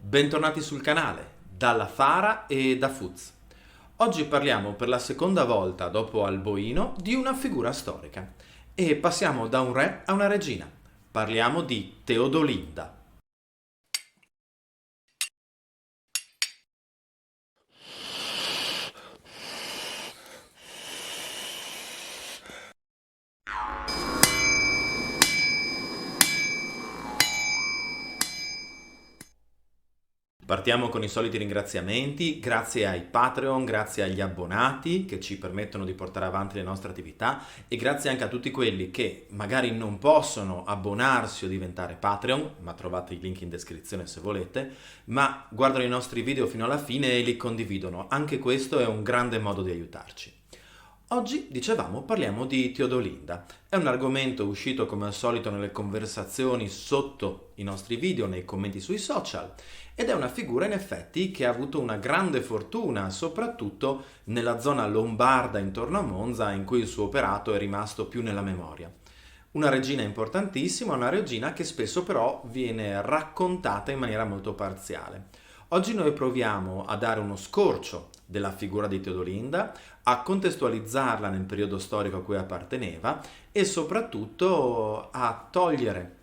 Bentornati sul canale, dalla Fara e da Fuz. Oggi parliamo per la seconda volta dopo Alboino di una figura storica e passiamo da un re a una regina. Parliamo di Teodolinda. Partiamo con i soliti ringraziamenti, grazie ai Patreon, grazie agli abbonati che ci permettono di portare avanti le nostre attività e grazie anche a tutti quelli che magari non possono abbonarsi o diventare Patreon, ma trovate i link in descrizione se volete, ma guardano i nostri video fino alla fine e li condividono. Anche questo è un grande modo di aiutarci. Oggi, dicevamo, parliamo di Teodolinda. È un argomento uscito come al solito nelle conversazioni sotto i nostri video, nei commenti sui social, ed è una figura in effetti che ha avuto una grande fortuna, soprattutto nella zona lombarda intorno a Monza, in cui il suo operato è rimasto più nella memoria. Una regina importantissima, una regina che spesso però viene raccontata in maniera molto parziale. Oggi noi proviamo a dare uno scorcio della figura di Teodolinda, a contestualizzarla nel periodo storico a cui apparteneva e soprattutto a togliere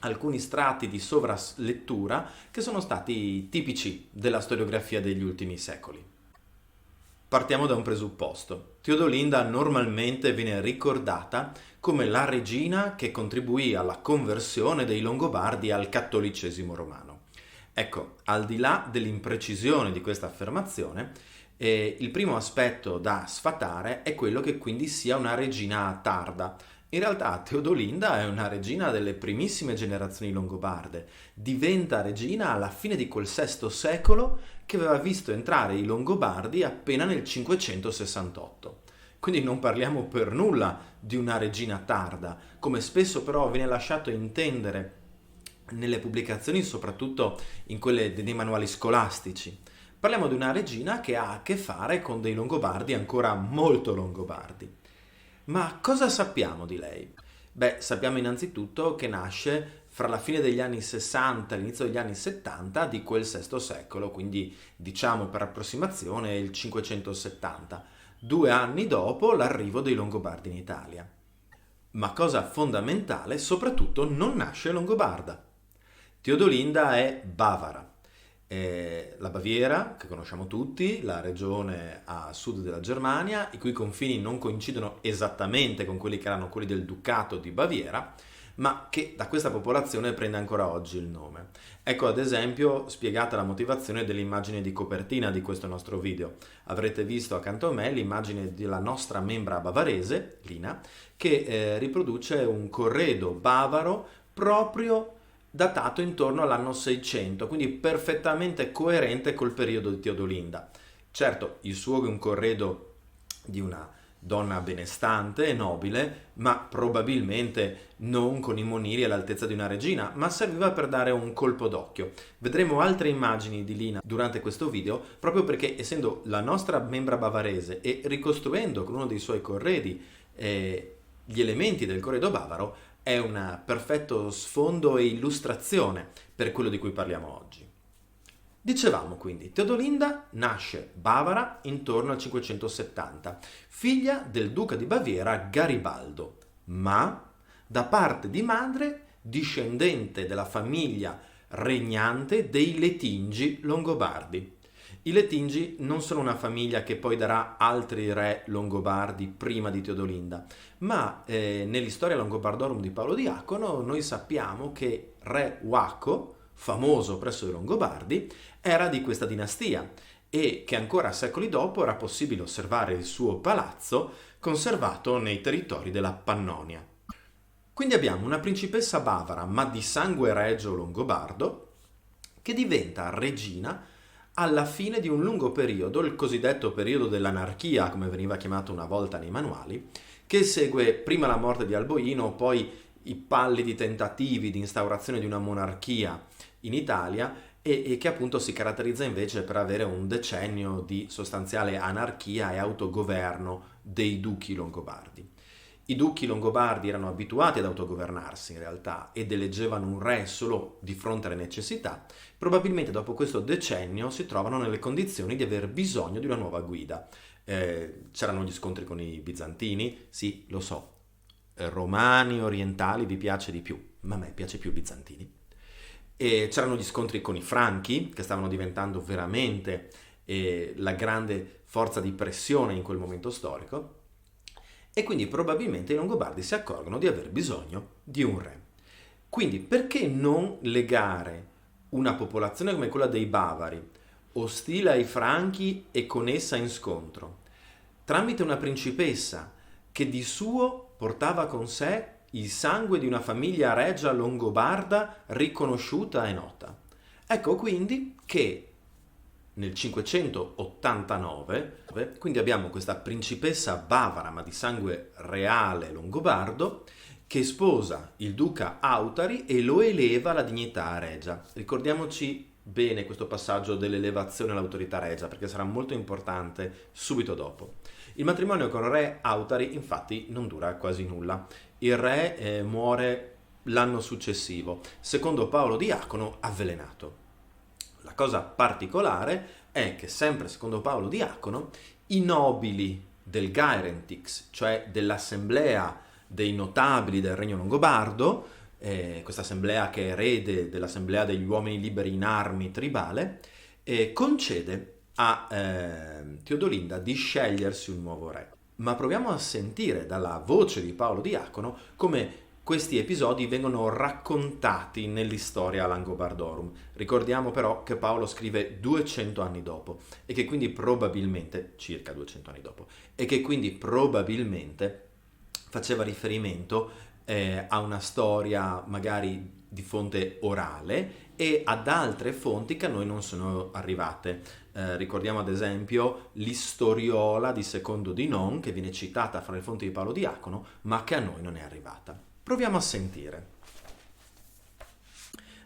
alcuni strati di sovraslettura che sono stati tipici della storiografia degli ultimi secoli. Partiamo da un presupposto. Teodolinda normalmente viene ricordata come la regina che contribuì alla conversione dei Longobardi al cattolicesimo romano. Ecco, al di là dell'imprecisione di questa affermazione, il primo aspetto da sfatare è quello che quindi sia una regina tarda. In realtà Teodolinda è una regina delle primissime generazioni longobarde. Diventa regina alla fine di quel VI secolo che aveva visto entrare i Longobardi appena nel 568. Quindi non parliamo per nulla di una regina tarda, come spesso però viene lasciato intendere nelle pubblicazioni, soprattutto in quelle dei manuali scolastici. Parliamo di una regina che ha a che fare con dei Longobardi ancora molto longobardi. Ma cosa sappiamo di lei? Beh, sappiamo innanzitutto che nasce fra la fine degli anni 60 e l'inizio degli anni 70 di quel VI secolo, quindi diciamo per approssimazione il 570, 2 anni dopo l'arrivo dei Longobardi in Italia. Ma cosa fondamentale, soprattutto non nasce longobarda. Teodolinda è bavara. La Baviera, che conosciamo tutti, la regione a sud della Germania, i cui confini non coincidono esattamente con quelli che erano quelli del Ducato di Baviera, ma che da questa popolazione prende ancora oggi il nome. Ecco ad esempio spiegata la motivazione dell'immagine di copertina di questo nostro video. Avrete visto accanto a me l'immagine della nostra membra bavarese, Lina, che riproduce un corredo bavaro proprio datato intorno all'anno 600, quindi perfettamente coerente col periodo di Teodolinda. Certo, il suo è un corredo di una donna benestante e nobile, ma probabilmente non con i monili all'altezza di una regina, ma serviva per dare un colpo d'occhio. Vedremo altre immagini di Lina durante questo video, proprio perché essendo la nostra membra bavarese e ricostruendo con uno dei suoi corredi gli elementi del corredo bavaro, è un perfetto sfondo e illustrazione per quello di cui parliamo oggi. Dicevamo quindi, Teodolinda nasce bavara intorno al 570, figlia del duca di Baviera Garibaldo, ma da parte di madre discendente della famiglia regnante dei Letingi Longobardi. I Letingi non sono una famiglia che poi darà altri re longobardi prima di Teodolinda, ma nell'Historia Longobardorum di Paolo Diacono noi sappiamo che re Uaco, famoso presso i Longobardi, era di questa dinastia e che ancora secoli dopo era possibile osservare il suo palazzo conservato nei territori della Pannonia. Quindi abbiamo una principessa bavara, ma di sangue regio longobardo, che diventa regina alla fine di un lungo periodo, il cosiddetto periodo dell'anarchia, come veniva chiamato una volta nei manuali, che segue prima la morte di Alboino, poi i pallidi tentativi di instaurazione di una monarchia in Italia e che appunto si caratterizza invece per avere un decennio di sostanziale anarchia e autogoverno dei duchi longobardi. I duchi longobardi erano abituati ad autogovernarsi in realtà ed eleggevano un re solo di fronte alle necessità, probabilmente dopo questo decennio si trovano nelle condizioni di aver bisogno di una nuova guida. C'erano gli scontri con i bizantini, sì, lo so, romani, orientali vi piace di più, ma a me piace più i bizantini. E c'erano gli scontri con i franchi, che stavano diventando veramente la grande forza di pressione in quel momento storico, e quindi probabilmente i Longobardi si accorgono di aver bisogno di un re. Quindi perché non legare una popolazione come quella dei Bavari, ostile ai Franchi e con essa in scontro, tramite una principessa che di suo portava con sé il sangue di una famiglia regia longobarda riconosciuta e nota? Ecco quindi che nel 589, quindi abbiamo questa principessa bavara ma di sangue reale longobardo che sposa il duca Autari e lo eleva alla dignità regia. Ricordiamoci bene questo passaggio dell'elevazione all'autorità regia perché sarà molto importante subito dopo. Il matrimonio con re Autari infatti non dura quasi nulla. Il re muore l'anno successivo, secondo Paolo Diacono avvelenato. La cosa particolare è che sempre secondo Paolo Diacono i nobili del Gairentix, cioè dell'assemblea dei notabili del regno longobardo, questa assemblea che è erede dell'assemblea degli uomini liberi in armi tribale, concede a Teodolinda di scegliersi un nuovo re. Ma proviamo a sentire dalla voce di Paolo Diacono come questi episodi vengono raccontati nell'Historia Langobardorum. Ricordiamo però che Paolo scrive 200 anni dopo e che quindi probabilmente, circa 200 anni dopo, e che quindi probabilmente faceva riferimento a una storia magari di fonte orale e ad altre fonti che a noi non sono arrivate. Ricordiamo ad esempio l'Historiola di Secondo Dinon che viene citata fra le fonti di Paolo Diacono ma che a noi non è arrivata. Proviamo a sentire.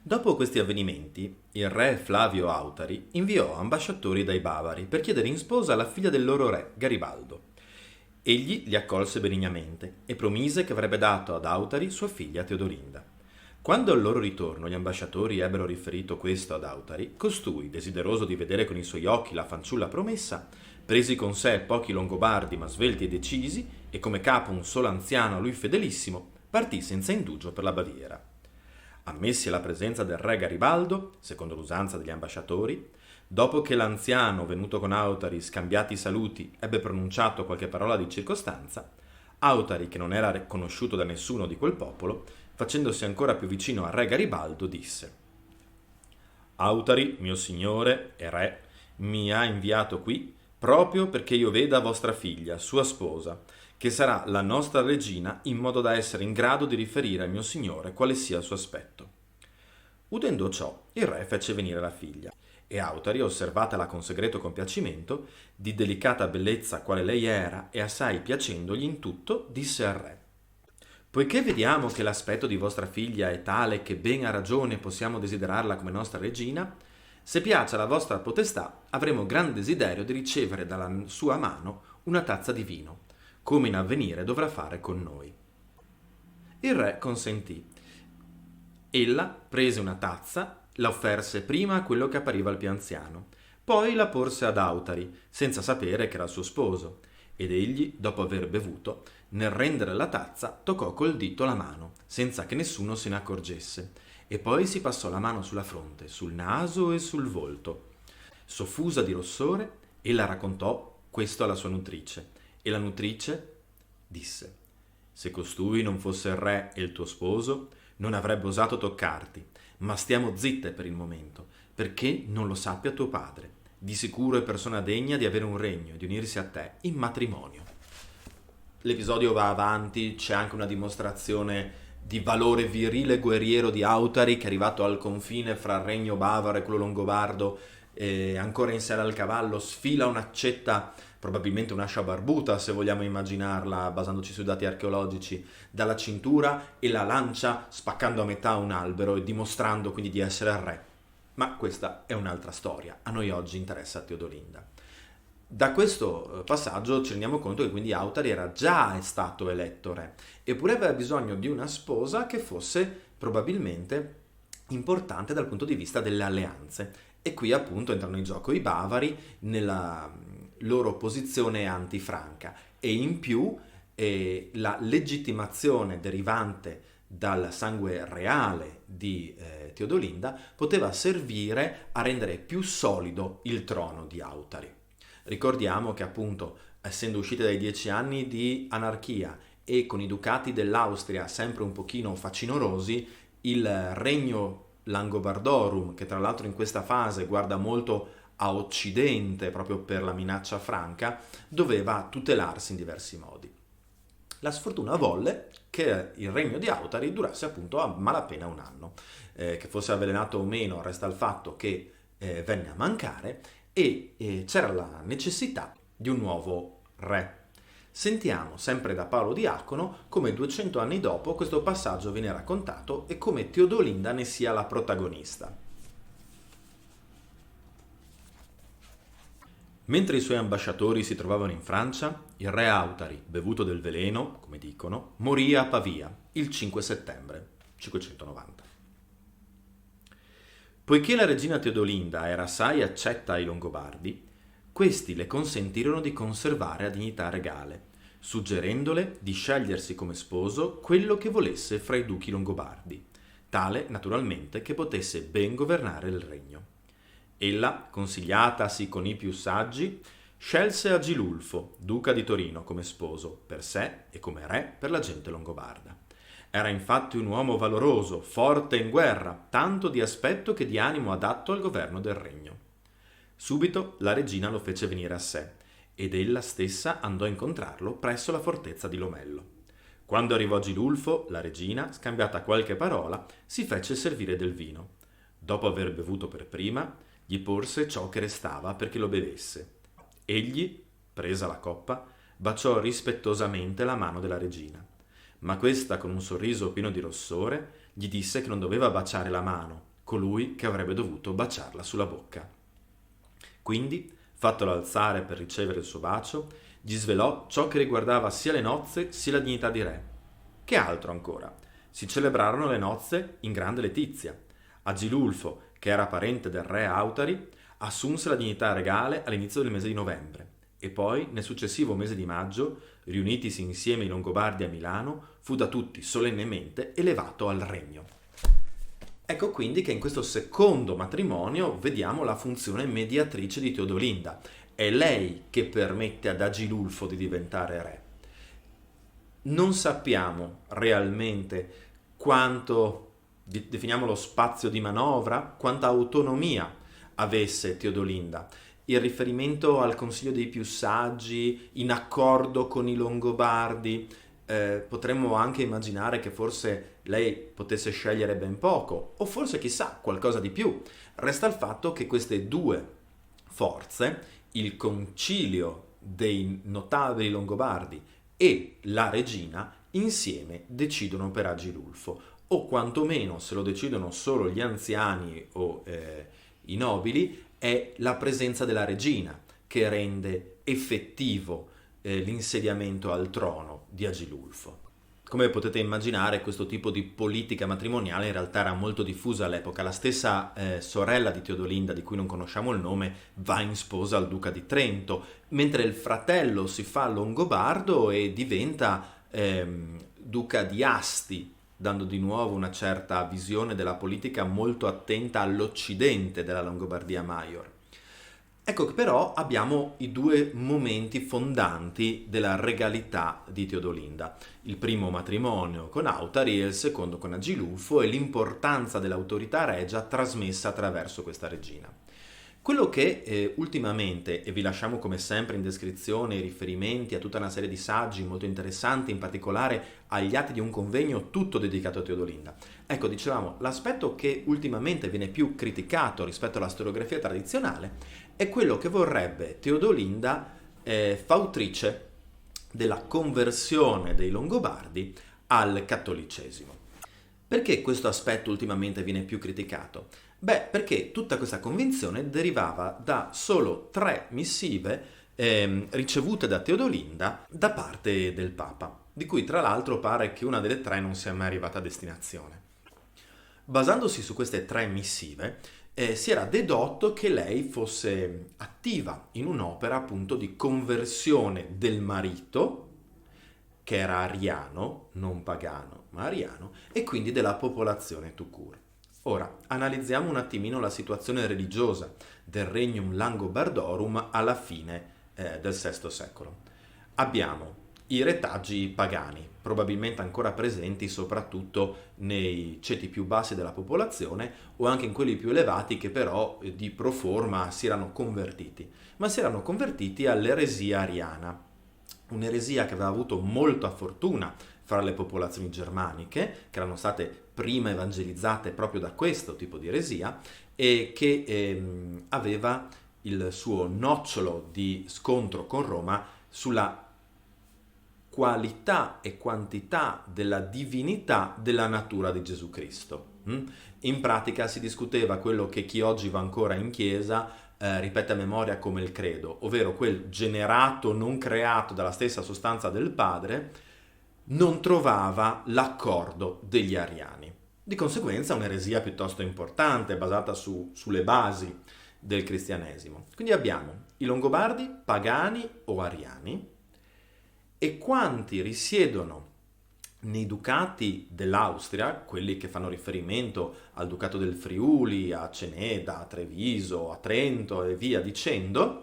Dopo questi avvenimenti, il re Flavio Autari inviò ambasciatori dai Bavari per chiedere in sposa la figlia del loro re, Garibaldo. Egli li accolse benignamente e promise che avrebbe dato ad Autari sua figlia Teodolinda. Quando al loro ritorno gli ambasciatori ebbero riferito questo ad Autari, costui, desideroso di vedere con i suoi occhi la fanciulla promessa, presi con sé pochi longobardi ma svelti e decisi, e come capo un solo anziano a lui fedelissimo, partì senza indugio per la Baviera. Ammessi alla presenza del re Garibaldo, secondo l'usanza degli ambasciatori, dopo che l'anziano, venuto con Autari, scambiati i saluti, ebbe pronunciato qualche parola di circostanza, Autari, che non era conosciuto da nessuno di quel popolo, facendosi ancora più vicino al re Garibaldo, disse: Autari, mio signore e re, mi ha inviato qui proprio perché io veda vostra figlia, sua sposa, che sarà la nostra regina, in modo da essere in grado di riferire al mio signore quale sia il suo aspetto. Udendo ciò, il re fece venire la figlia, e Autari, osservatala con segreto compiacimento, di delicata bellezza quale lei era, e assai piacendogli in tutto, disse al re: Poiché vediamo che l'aspetto di vostra figlia è tale che ben a ragione possiamo desiderarla come nostra regina, se piace alla vostra potestà, avremo gran desiderio di ricevere dalla sua mano una tazza di vino, come in avvenire dovrà fare con noi. Il re consentì. Ella prese una tazza, la offerse prima a quello che appariva al più anziano, poi la porse ad Autari, senza sapere che era il suo sposo, ed egli, dopo aver bevuto, nel rendere la tazza, toccò col dito la mano, senza che nessuno se ne accorgesse, e poi si passò la mano sulla fronte, sul naso e sul volto. Soffusa di rossore, ella raccontò questo alla sua nutrice, e la nutrice disse: Se costui non fosse il re e il tuo sposo, non avrebbe osato toccarti, ma stiamo zitte per il momento, perché non lo sappia tuo padre. Di sicuro è persona degna di avere un regno e di unirsi a te in matrimonio. L'episodio va avanti, c'è anche una dimostrazione di valore virile e guerriero di Autari che è arrivato al confine fra il regno bavaro e quello longobardo, ancora in sella al cavallo, sfila un'accetta, probabilmente un'ascia barbuta se vogliamo immaginarla basandoci sui dati archeologici, dalla cintura e la lancia spaccando a metà un albero e dimostrando quindi di essere il re. Ma questa è un'altra storia, a noi oggi interessa Teodolinda. Da questo passaggio ci rendiamo conto che quindi Autari era già stato eletto re, eppure aveva bisogno di una sposa che fosse probabilmente importante dal punto di vista delle alleanze. E qui appunto entrano in gioco i Bavari nella loro posizione antifranca e in più la legittimazione derivante dal sangue reale di Teodolinda poteva servire a rendere più solido il trono di Autari. Ricordiamo che appunto, essendo uscite dai 10 anni di anarchia e con i ducati dell'Austria sempre un pochino facinorosi, il regno Langobardorum, che tra l'altro in questa fase guarda molto a occidente proprio per la minaccia franca, doveva tutelarsi in diversi modi. La sfortuna volle che il regno di Autari durasse appunto a malapena un anno. Che fosse avvelenato o meno resta il fatto che venne a mancare e c'era la necessità di un nuovo re. Sentiamo sempre da Paolo Diacono come 200 anni dopo questo passaggio viene raccontato e come Teodolinda ne sia la protagonista. Mentre i suoi ambasciatori si trovavano in Francia, il re Autari, bevuto del veleno, come dicono, morì a Pavia il 5 settembre 590. Poiché la regina Teodolinda era assai accetta ai Longobardi, questi le consentirono di conservare la dignità regale, suggerendole di scegliersi come sposo quello che volesse fra i duchi longobardi, tale naturalmente che potesse ben governare il regno. Ella, consigliatasi con i più saggi, scelse Agilulfo, duca di Torino, come sposo per sé e come re per la gente longobarda. Era infatti un uomo valoroso, forte in guerra, tanto di aspetto che di animo adatto al governo del regno. Subito la regina lo fece venire a sé, ed ella stessa andò a incontrarlo presso la fortezza di Lomello. Quando arrivò Agilulfo, la regina, scambiata qualche parola, si fece servire del vino. Dopo aver bevuto per prima, gli porse ciò che restava perché lo bevesse. Egli, presa la coppa, baciò rispettosamente la mano della regina. Ma questa, con un sorriso pieno di rossore, gli disse che non doveva baciare la mano, colui che avrebbe dovuto baciarla sulla bocca. Quindi, fattolo alzare per ricevere il suo bacio, gli svelò ciò che riguardava sia le nozze sia la dignità di re. Che altro ancora? Si celebrarono le nozze in grande letizia. Agilulfo, che era parente del re Autari, assunse la dignità regale all'inizio del mese di novembre e poi, nel successivo mese di maggio, riunitisi insieme i Longobardi a Milano, fu da tutti solennemente elevato al regno. Ecco quindi che in questo secondo matrimonio vediamo la funzione mediatrice di Teodolinda. È lei che permette ad Agilulfo di diventare re. Non sappiamo realmente quanto, definiamo lo spazio di manovra, quanta autonomia avesse Teodolinda. Il riferimento al Consiglio dei più saggi, in accordo con i Longobardi, potremmo anche immaginare che forse lei potesse scegliere ben poco, o forse chissà, qualcosa di più. Resta il fatto che queste due forze, il concilio dei notabili Longobardi e la regina, insieme decidono per Agilulfo, o quantomeno se lo decidono solo gli anziani o i nobili, è la presenza della regina che rende effettivo l'insediamento al trono di Agilulfo. Come potete immaginare, questo tipo di politica matrimoniale in realtà era molto diffusa all'epoca. La stessa sorella di Teodolinda, di cui non conosciamo il nome, va in sposa al duca di Trento, mentre il fratello si fa longobardo e diventa duca di Asti, dando di nuovo una certa visione della politica molto attenta all'occidente della Longobardia Maior. Ecco che però abbiamo i due momenti fondanti della regalità di Teodolinda. Il primo matrimonio con Autari e il secondo con Agilulfo e l'importanza dell'autorità regia trasmessa attraverso questa regina. Quello che ultimamente, e vi lasciamo come sempre in descrizione i riferimenti a tutta una serie di saggi molto interessanti, in particolare agli atti di un convegno tutto dedicato a Teodolinda. Ecco, dicevamo, l'aspetto che ultimamente viene più criticato rispetto alla storiografia tradizionale è quello che vorrebbe Teodolinda fautrice della conversione dei Longobardi al cattolicesimo. Perché questo aspetto ultimamente viene più criticato? Beh, perché tutta questa convinzione derivava da solo 3 missive ricevute da Teodolinda da parte del Papa, di cui tra l'altro pare che una delle tre non sia mai arrivata a destinazione. Basandosi su queste tre missive, si era dedotto che lei fosse attiva in un'opera appunto di conversione del marito, che era ariano, non pagano, ma ariano, e quindi della popolazione tout court. Ora, analizziamo un attimino la situazione religiosa del Regnum Langobardorum alla fine del VI secolo. Abbiamo i retaggi pagani, probabilmente ancora presenti soprattutto nei ceti più bassi della popolazione o anche in quelli più elevati che però di pro forma si erano convertiti, ma si erano convertiti all'eresia ariana, un'eresia che aveva avuto molta fortuna fra le popolazioni germaniche, che erano state prima evangelizzate proprio da questo tipo di eresia e che aveva il suo nocciolo di scontro con Roma sulla qualità e quantità della divinità della natura di Gesù Cristo. In pratica si discuteva quello che chi oggi va ancora in chiesa ripete a memoria come il credo, ovvero quel generato non creato dalla stessa sostanza del Padre non trovava l'accordo degli ariani. Di conseguenza un'eresia piuttosto importante, basata sulle basi del cristianesimo. Quindi abbiamo i Longobardi, pagani o ariani, e quanti risiedono nei ducati dell'Austria, quelli che fanno riferimento al ducato del Friuli, a Ceneda, a Treviso, a Trento e via dicendo,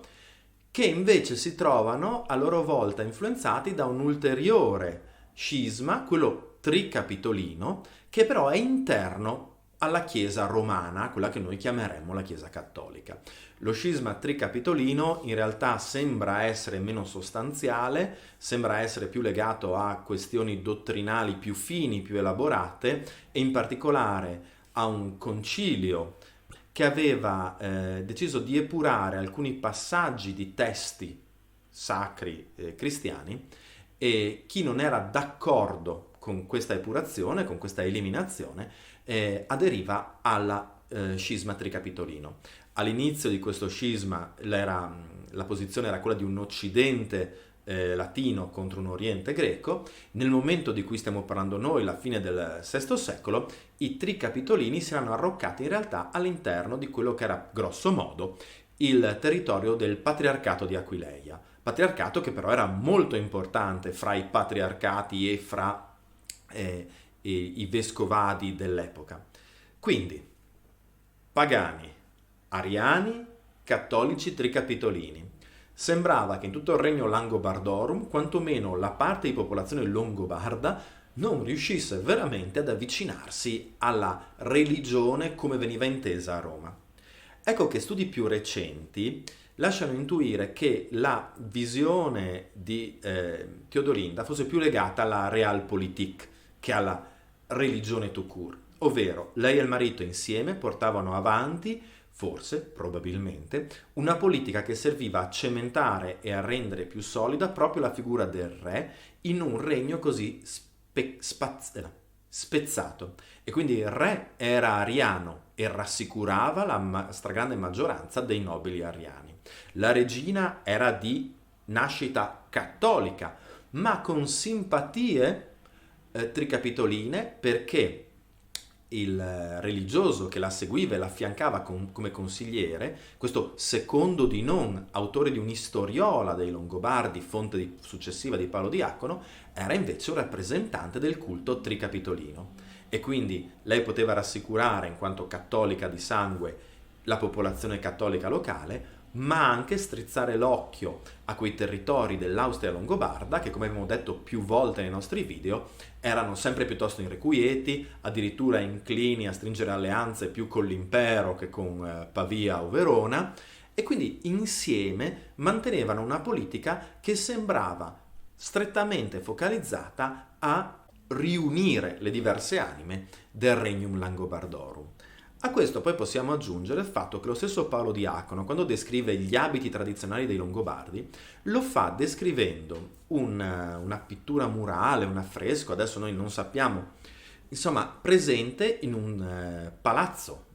che invece si trovano a loro volta influenzati da un ulteriore scisma, quello tricapitolino, che però è interno alla Chiesa romana, quella che noi chiameremmo la Chiesa cattolica. Lo scisma tricapitolino in realtà sembra essere meno sostanziale, sembra essere più legato a questioni dottrinali più fini, più elaborate, e in particolare a un concilio che aveva deciso di epurare alcuni passaggi di testi sacri cristiani, e chi non era d'accordo con questa epurazione, con questa eliminazione, aderiva alla scisma tricapitolino. All'inizio di questo scisma la posizione era quella di un occidente latino contro un oriente greco. Nel momento di cui stiamo parlando noi, la fine del VI secolo, i tricapitolini si erano arroccati in realtà all'interno di quello che era grosso modo il territorio del patriarcato di Aquileia, patriarcato che però era molto importante fra i patriarcati e fra i vescovadi dell'epoca. Quindi pagani, ariani, cattolici, tricapitolini. Sembrava che in tutto il regno Langobardorum, quantomeno la parte di popolazione longobarda non riuscisse veramente ad avvicinarsi alla religione come veniva intesa a Roma. Ecco che studi più recenti lasciano intuire che la visione di Teodolinda fosse più legata alla realpolitik che alla religione tout court, ovvero lei e il marito insieme portavano avanti, forse, probabilmente, una politica che serviva a cementare e a rendere più solida proprio la figura del re in un regno così spezzato. E quindi il re era ariano e rassicurava la stragrande maggioranza dei nobili ariani. La regina era di nascita cattolica, ma con simpatie tricapitoline, perché il religioso che la seguiva e la affiancava come consigliere, questo secondo di non, autore di un'istoriola dei Longobardi, fonte successiva di Paolo Diacono, era invece un rappresentante del culto tricapitolino. E quindi lei poteva rassicurare, in quanto cattolica di sangue, la popolazione cattolica locale, ma anche strizzare l'occhio a quei territori dell'Austria longobarda che, come abbiamo detto più volte nei nostri video, erano sempre piuttosto irrequieti, addirittura inclini a stringere alleanze più con l'impero che con Pavia o Verona, e quindi insieme mantenevano una politica che sembrava strettamente focalizzata a riunire le diverse anime del Regnum Langobardorum. A questo poi possiamo aggiungere il fatto che lo stesso Paolo Diacono, quando descrive gli abiti tradizionali dei Longobardi, lo fa descrivendo una pittura murale, un affresco, adesso noi non sappiamo, insomma, presente in un palazzo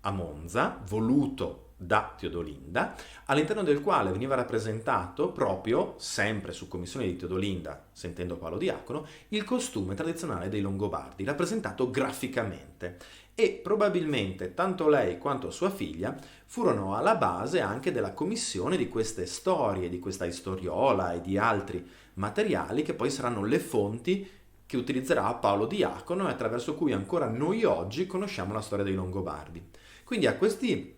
a Monza, voluto da Teodolinda, all'interno del quale veniva rappresentato proprio, sempre su commissione di Teodolinda, sentendo Paolo Diacono, il costume tradizionale dei Longobardi, rappresentato graficamente. E probabilmente tanto lei quanto sua figlia furono alla base anche della commissione di queste storie, di questa istoriola e di altri materiali che poi saranno le fonti che utilizzerà Paolo Diacono e attraverso cui ancora noi oggi conosciamo la storia dei Longobardi. Quindi a questi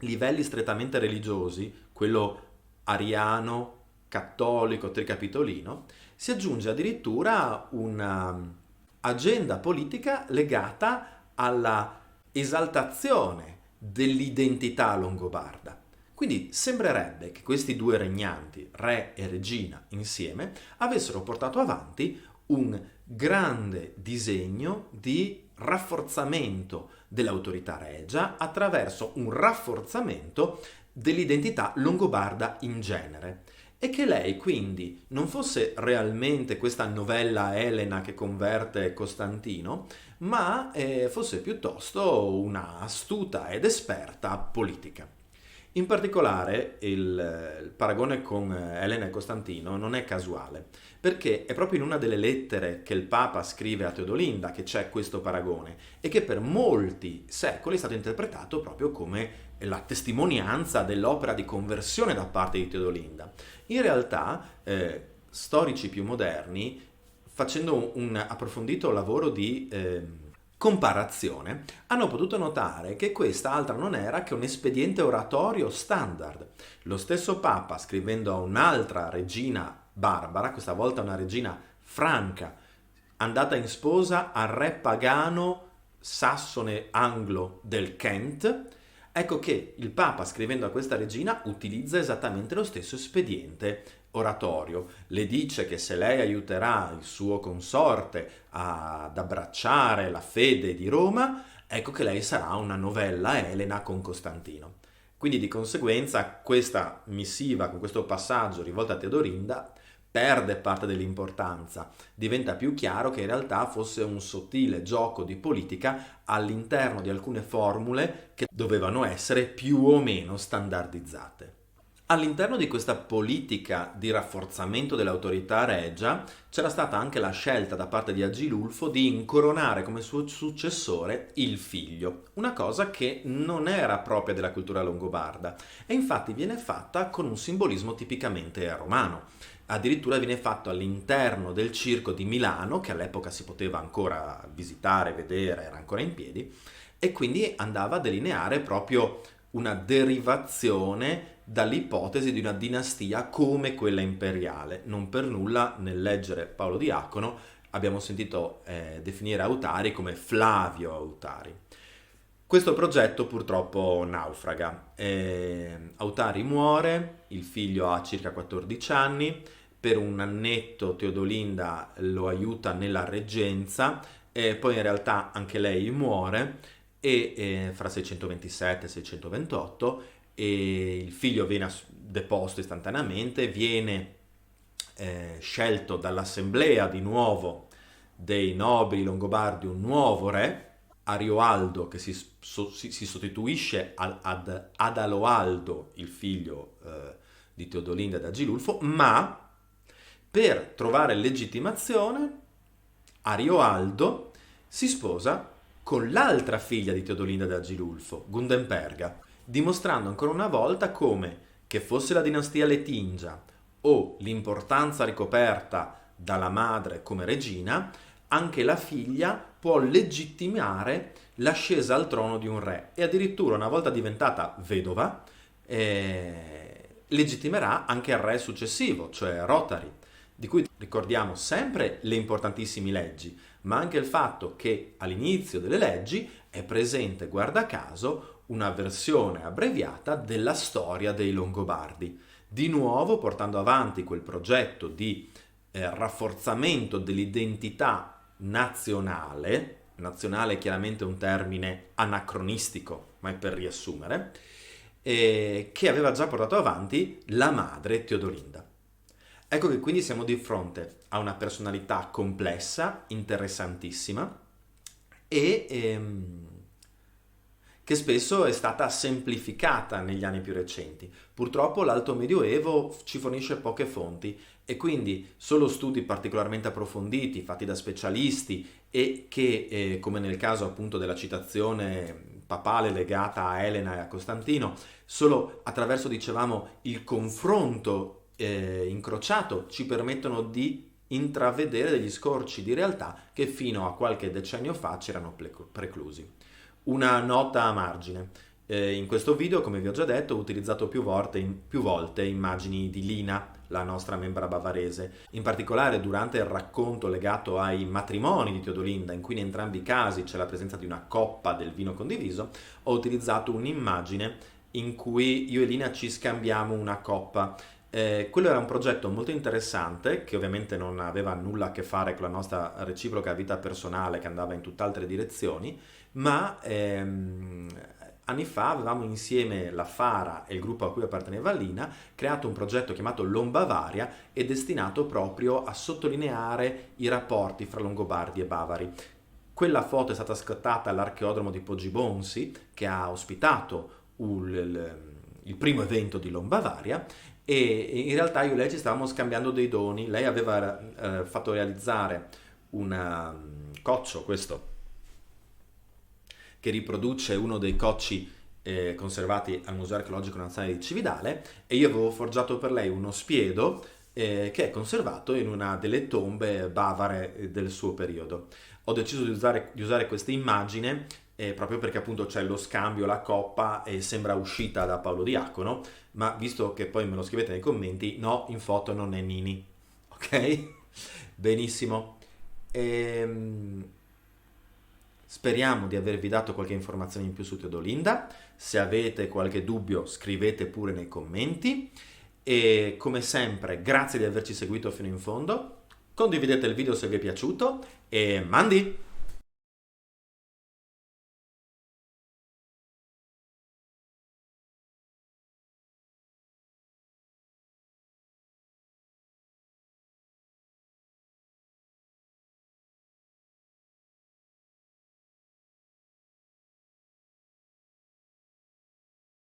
livelli strettamente religiosi, quello ariano, cattolico, tricapitolino, si aggiunge addirittura un'agenda politica legata alla esaltazione dell'identità longobarda. Quindi sembrerebbe che questi due regnanti, re e regina insieme, avessero portato avanti un grande disegno di rafforzamento dell'autorità regia attraverso un rafforzamento dell'identità longobarda in genere. E che lei quindi non fosse realmente questa novella Elena che converte Costantino, ma fosse piuttosto una astuta ed esperta politica. In particolare il paragone con Elena e Costantino non è casuale, perché è proprio in una delle lettere che il Papa scrive a Teodolinda che c'è questo paragone e che per molti secoli è stato interpretato proprio come la testimonianza dell'opera di conversione da parte di Teodolinda. In realtà, storici più moderni, facendo un approfondito lavoro di comparazione, hanno potuto notare che questa altra non era che un espediente oratorio standard. Lo stesso Papa, scrivendo a un'altra regina barbara, questa volta una regina franca, andata in sposa al re pagano sassone anglo del Kent, ecco che il Papa, scrivendo a questa regina, utilizza esattamente lo stesso espediente oratorio. Le dice che se lei aiuterà il suo consorte ad abbracciare la fede di Roma, ecco che lei sarà una novella Elena con Costantino. Quindi di conseguenza questa missiva, con questo passaggio rivolta a Teodolinda, perde parte dell'importanza, diventa più chiaro che in realtà fosse un sottile gioco di politica all'interno di alcune formule che dovevano essere più o meno standardizzate. All'interno di questa politica di rafforzamento dell'autorità regia c'era stata anche la scelta da parte di Agilulfo di incoronare come suo successore il figlio, una cosa che non era propria della cultura longobarda e infatti viene fatta con un simbolismo tipicamente romano. Addirittura viene fatto all'interno del circo di Milano, che all'epoca si poteva ancora visitare, vedere, era ancora in piedi, e quindi andava a delineare proprio una derivazione dall'ipotesi di una dinastia come quella imperiale. Non per nulla nel leggere Paolo Diacono abbiamo sentito definire Autari come Flavio Autari. Questo progetto purtroppo naufraga. Autari muore, il figlio ha circa 14 anni, per un annetto Teodolinda lo aiuta nella reggenza, poi in realtà anche lei muore e fra 627 e 628 e il figlio viene deposto istantaneamente, viene scelto dall'assemblea di nuovo dei nobili longobardi un nuovo re, Arioaldo, che si sostituisce ad Adaloaldo, il figlio di Teodolinda ed Agilulfo, ma per trovare legittimazione Arioaldo si sposa con l'altra figlia di Teodolinda ed Agilulfo, Gundenperga, dimostrando ancora una volta come, che fosse la dinastia Letingia o l'importanza ricoperta dalla madre come regina, anche la figlia può legittimare l'ascesa al trono di un re e addirittura una volta diventata vedova legittimerà anche il re successivo, cioè Rotari, di cui ricordiamo sempre le importantissime leggi, ma anche il fatto che all'inizio delle leggi è presente, guarda caso, una versione abbreviata della storia dei Longobardi, di nuovo portando avanti quel progetto di rafforzamento dell'identità nazionale è chiaramente un termine anacronistico, ma è per riassumere, che aveva già portato avanti la madre Teodolinda. Ecco che quindi siamo di fronte a una personalità complessa, interessantissima e che spesso è stata semplificata negli anni più recenti. Purtroppo l'Alto Medioevo ci fornisce poche fonti e quindi solo studi particolarmente approfonditi, fatti da specialisti e che, come nel caso appunto della citazione papale legata a Elena e a Costantino, solo attraverso, dicevamo, il confronto incrociato ci permettono di intravedere degli scorci di realtà che fino a qualche decennio fa c'erano preclusi. Una nota a margine. In questo video, come vi ho già detto, ho utilizzato più volte immagini di Lina, la nostra membra bavarese. In particolare durante il racconto legato ai matrimoni di Teodolinda, in cui in entrambi i casi c'è la presenza di una coppa del vino condiviso, ho utilizzato un'immagine in cui io e Lina ci scambiamo una coppa. Quello era un progetto molto interessante che ovviamente non aveva nulla a che fare con la nostra reciproca vita personale che andava in tutt'altre direzioni, ma anni fa avevamo insieme la Fara e il gruppo a cui apparteneva Lina creato un progetto chiamato Lombavaria e destinato proprio a sottolineare i rapporti fra Longobardi e Bavari. Quella foto è stata scattata all'archeodromo di Poggibonsi, che ha ospitato il primo evento di Lombavaria, e in realtà io e lei ci stavamo scambiando dei doni. Lei aveva fatto realizzare un coccio, questo, che riproduce uno dei cocci conservati al Museo Archeologico Nazionale di Cividale, e io avevo forgiato per lei uno spiedo che è conservato in una delle tombe bavare del suo periodo. Ho deciso di usare questa immagine proprio perché appunto c'è lo scambio, la coppa, e sembra uscita da Paolo Diacono, ma visto che poi me lo scrivete nei commenti, no, in foto non è Nini, ok? Benissimo. Speriamo di avervi dato qualche informazione in più su Teodolinda. Se avete qualche dubbio scrivete pure nei commenti, e come sempre grazie di averci seguito fino in fondo. Condividete il video se vi è piaciuto e mandi!